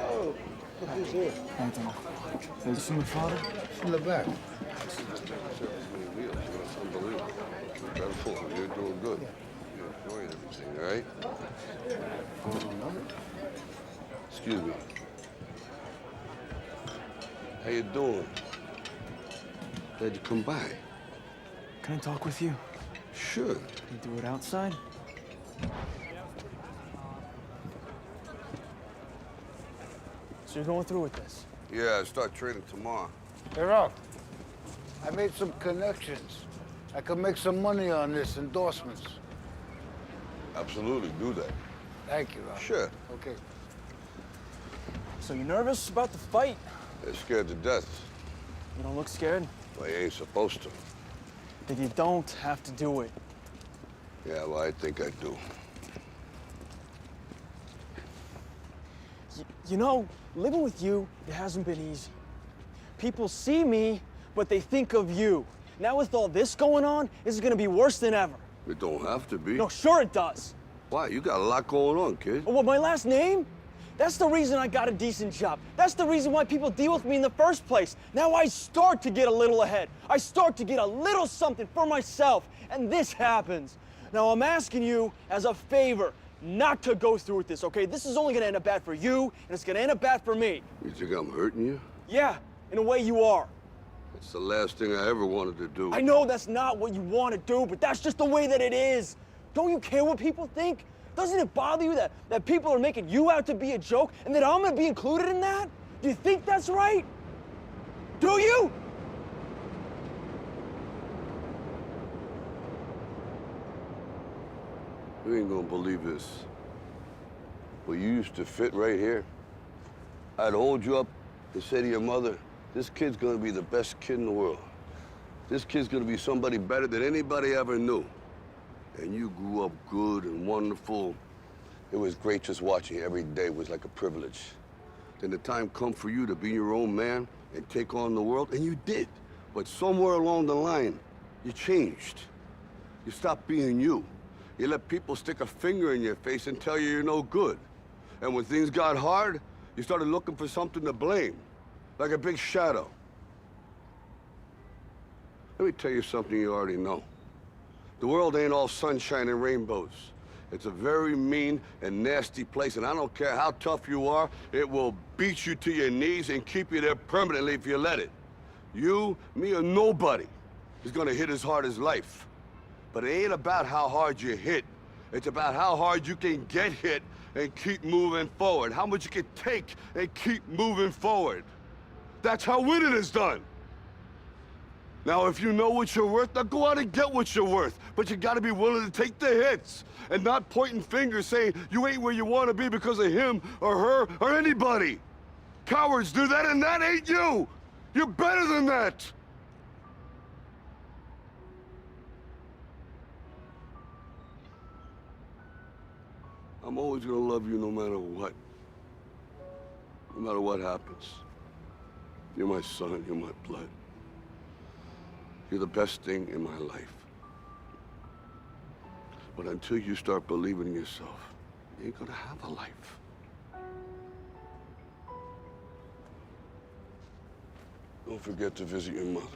Oh, look who's here. Anthony, have you seen my father? In the back. It's unbelievable. Incredible. You're doing good. You're enjoying everything, all right? Excuse me. How you doing? Glad you come by. Can I talk with you? Sure. Can you do it outside? So you're going through with this? Yeah, I start training tomorrow. Hey, Rob. I made some connections. I could make some money on this, endorsements. Absolutely, do that. Thank you, Rob. Sure. Okay. So you're nervous about the fight? They're scared to death. You don't look scared? Well, you ain't supposed to. Then you don't have to do it. Yeah, well, I think I do. You know, living with you, it hasn't been easy. People see me, but they think of you. Now with all this going on, this is gonna be worse than ever. It don't have to be. No, sure it does. Why? You got a lot going on, kid. Oh, what, my last name? That's the reason I got a decent job. That's the reason why people deal with me in the first place. Now I start to get a little ahead. I start to get a little something for myself, and this happens. Now I'm asking you as a favor not to go through with this, okay? This is only gonna end up bad for you, and it's gonna end up bad for me. You think I'm hurting you? Yeah, in a way you are. It's the last thing I ever wanted to do. I know that's not what you want to do, but that's just the way that it is. Don't you care what people think? Doesn't it bother you that people are making you out to be a joke and that I'm gonna be included in that? Do you think that's right? Do you? You ain't gonna believe this. But you used to fit right here. I'd hold you up and say to your mother, this kid's gonna be the best kid in the world. This kid's gonna be somebody better than anybody ever knew. And you grew up good and wonderful. It was great just watching you every day. It was like a privilege. Then the time come for you to be your own man and take on the world, and you did. But somewhere along the line, you changed. You stopped being you. You let people stick a finger in your face and tell you you're no good. And when things got hard, you started looking for something to blame, like a big shadow. Let me tell you something you already know. The world ain't all sunshine and rainbows. It's a very mean and nasty place, and I don't care how tough you are, it will beat you to your knees and keep you there permanently if you let it. You, me, or nobody is gonna hit as hard as life. But it ain't about how hard you hit. It's about how hard you can get hit and keep moving forward. How much you can take and keep moving forward. That's how winning is done. Now, if you know what you're worth, now go out and get what you're worth. But you gotta be willing to take the hits and not pointing fingers saying you ain't where you wanna be because of him or her or anybody. Cowards do that, and that ain't you. You're better than that. I'm always gonna love you no matter what. No matter what happens. You're my son, you're my blood. You're the best thing in my life. But until you start believing in yourself, you ain't gonna have a life. Don't forget to visit your mother.